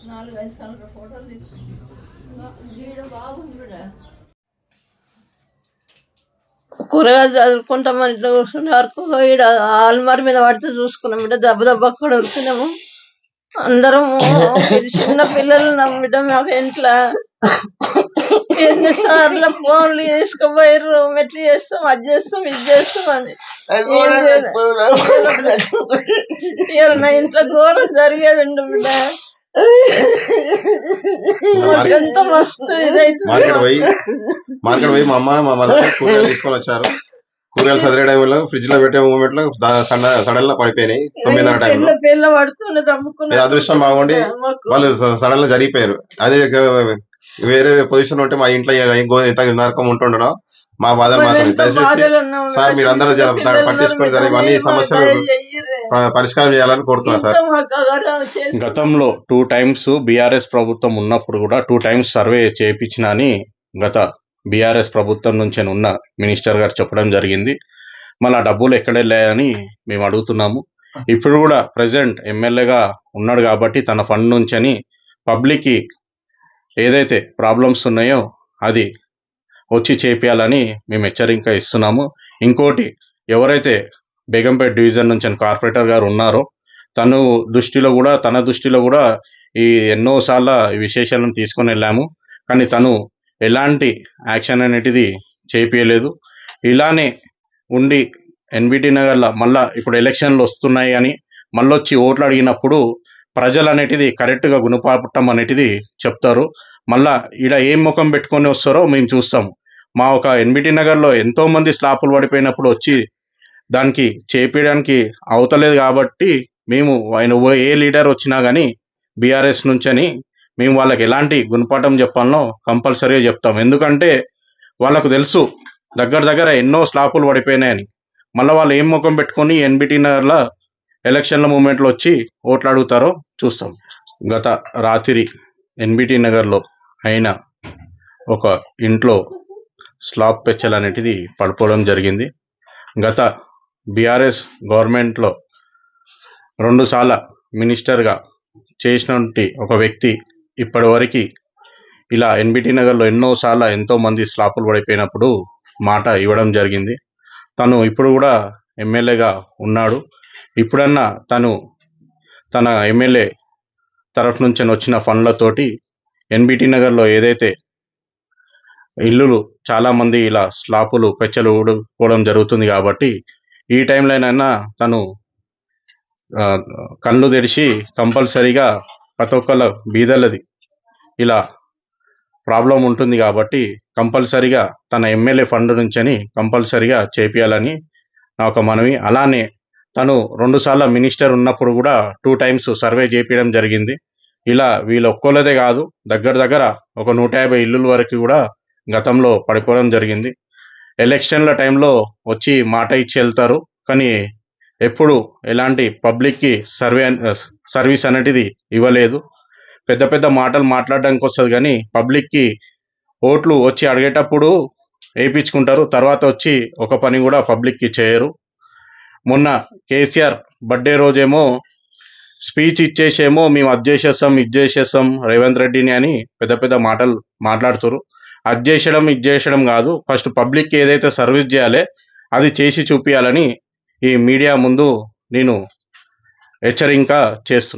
4-5 సార్లు ఫోటోలు బాగుంటుండే. కూరగాయలు చదువుకుంటామని ఇట్లా కూర్చున్నారు. ఇక్కడ ఆల్మారి మీద పడితే చూసుకున్నాం బిడ్డ, దెబ్బ దెబ్బ అక్కడ ఉరికినాము అందరము. చిన్న పిల్లలు నమ్మిట మాకు ఇంట్లో ఎన్నిసార్లు ఫోన్లు తీసుకుపోయారు, ఎట్లా చేస్తాం, అది చేస్తాం, ఇది చేస్తాం అని. నా ఇంట్లో ఘోరం జరిగేది ఉండు బిడ్డ. ఎంత మస్తు ఇదైతే మార్కెట్ పోయి మా అమ్మ మా మదర్ కూరగాయలు తీసుకొని వచ్చారు. కూరగాయలు చదివే టైంలో ఫ్రిడ్జ్ లో పెట్టే మూమెంట్ లో సడన్ గా పడిపోయినాయి. 9:30 టైంలో అదృష్టం బాగుండి వాళ్ళు సడన్ గా జరిగిపోయారు. అదే వేరే పొజిషన్ ఉంటే మా ఇంట్లో ఇంత నరకం ఉంటుండడం మా బాధలు మాత్రం. దయచేసి సార్ మీరు అందరూ పట్టించుకొని ఇవన్నీ సమస్యలు పరిష్కారం చేయాలని కోరుతున్నాను సార్. గతంలో 2 times బీఆర్ఎస్ ప్రభుత్వం ఉన్నప్పుడు కూడా 2 times సర్వే చేయించిన అని గత బీఆర్ఎస్ ప్రభుత్వం నుంచి ఉన్న మినిస్టర్ గారు చెప్పడం జరిగింది. మళ్ళీ డబ్బులు ఎక్కడ వెళ్ళాయని మేము అడుగుతున్నాము. ఇప్పుడు కూడా ప్రజెంట్ ఎమ్మెల్యేగా ఉన్నాడు కాబట్టి తన ఫండ్ నుంచి అని పబ్లిక్కి ఏదైతే ప్రాబ్లమ్స్ ఉన్నాయో అది వచ్చి చేపియాలని మేము హెచ్చరిక ఇస్తున్నాము. ఇంకోటి, ఎవరైతే బేగంపేట డివిజన్ నుంచి కార్పొరేటర్ గారు ఉన్నారో తన దృష్టిలో కూడా ఈ ఎన్నోసార్లు ఈ విశేషాలను తీసుకొని వెళ్ళాము. కానీ తను ఎలాంటి యాక్షన్ అనేటిది చేపియలేదు. ఇలానే ఉండి ఎన్బిటి నగర్లో మళ్ళీ ఇప్పుడు ఎలక్షన్లు వస్తున్నాయి అని మళ్ళీ వచ్చి ఓట్లు అడిగినప్పుడు ప్రజలు అనేటిది కరెక్ట్గా గుణపాఠం అనేటిది చెప్తారు. మళ్ళా ఈడ ఏం ముఖం పెట్టుకొని వస్తారో మేము చూస్తాము. మా ఒక ఎన్బిటి నగర్లో ఎంతోమంది స్లాపులు పడిపోయినప్పుడు వచ్చి దానికి చేపించడానికి అవతలేదు కాబట్టి మేము ఆయన ఏ లీడర్ వచ్చినా కానీ బీఆర్ఎస్ నుంచి అని మేము వాళ్ళకి ఎలాంటి గుణపాఠం చెప్పాలనో కంపల్సరీగా చెప్తాం. ఎందుకంటే వాళ్ళకు తెలుసు దగ్గర ఎన్నో స్లాపులు పడిపోయినాయని. మళ్ళీ వాళ్ళు ఏం ముఖం పెట్టుకొని ఎన్బిటి నగర్లో ఎలక్షన్ల మూమెంట్లో వచ్చి ఓట్లు అడుగుతారో చూస్తాం. గత రాత్రి ఎన్బిటి నగర్లో అయిన ఒక ఇంట్లో స్లాబ్ పెచ్చలు అనేటిది పడిపోవడం జరిగింది. గత బీఆర్ఎస్ గవర్నమెంట్లో 2 సార్లు మినిస్టర్గా చేసినటువంటి ఒక వ్యక్తి ఇప్పటివరకు ఇలా ఎన్బిటి నగర్లో ఎన్నోసార్లు ఎంతోమంది స్లాపులు పడిపోయినప్పుడు మాట ఇవ్వడం జరిగింది. తను ఇప్పుడు కూడా ఎమ్మెల్యేగా ఉన్నాడు. ఇప్పుడన్నా తన ఎమ్మెల్యే తరఫు నుంచి వచ్చిన ఫండ్లతోటి ఎన్బిటి నగర్లో ఏదైతే ఇల్లులు చాలామంది ఇలా స్లాపులు పెచ్చలు ఊడిపోవడం జరుగుతుంది కాబట్టి ఈ టైంలోనైనా తను కళ్ళు తెరిచి కంపల్సరీగా ప్రతి ఒక్కళ్ళ బీదలది ఇలా ప్రాబ్లం ఉంటుంది కాబట్టి కంపల్సరీగా తన ఎమ్మెల్యే ఫండ్ నుంచి కంపల్సరీగా చేపియాలని నా ఒక మనవి. అలానే తను 2 సార్లు మినిస్టర్ ఉన్నప్పుడు కూడా 2 times సర్వే చేపించడం జరిగింది. ఇలా వీళ్ళు ఒక్కోళ్ళదే కాదు, దగ్గర ఒక 150 ఇల్లుల వరకు కూడా గతంలో పడిపోవడం జరిగింది. ఎలక్షన్ల టైంలో వచ్చి మాట ఇచ్చి వెళ్తారు, కానీ ఎప్పుడు ఎలాంటి పబ్లిక్కి సర్వీస్ అనేటిది ఇవ్వలేదు. పెద్ద మాటలు మాట్లాడడానికి వస్తుంది కానీ పబ్లిక్కి ఓట్లు వచ్చి అడిగేటప్పుడు వేయించుకుంటారు, తర్వాత వచ్చి ఒక పని కూడా పబ్లిక్కి చేయరు. మొన్న కేసీఆర్ బర్త్డే రోజేమో స్పీచ్ ఇచ్చేసేమో మేము అది చేసేస్తాం ఇది చేసేస్తాం రేవంత్ రెడ్డిని అని పెద్ద మాటలు మాట్లాడుతారు. అది చేసడం ఇది చేసడం కాదు, ఫస్ట్ పబ్లిక్కి ఏదైతే సర్వీస్ చేయాలి అది చేసి చూపించాలని ఈ మీడియా ముందు నేను హెచ్చరిక చేస్తున్నాను.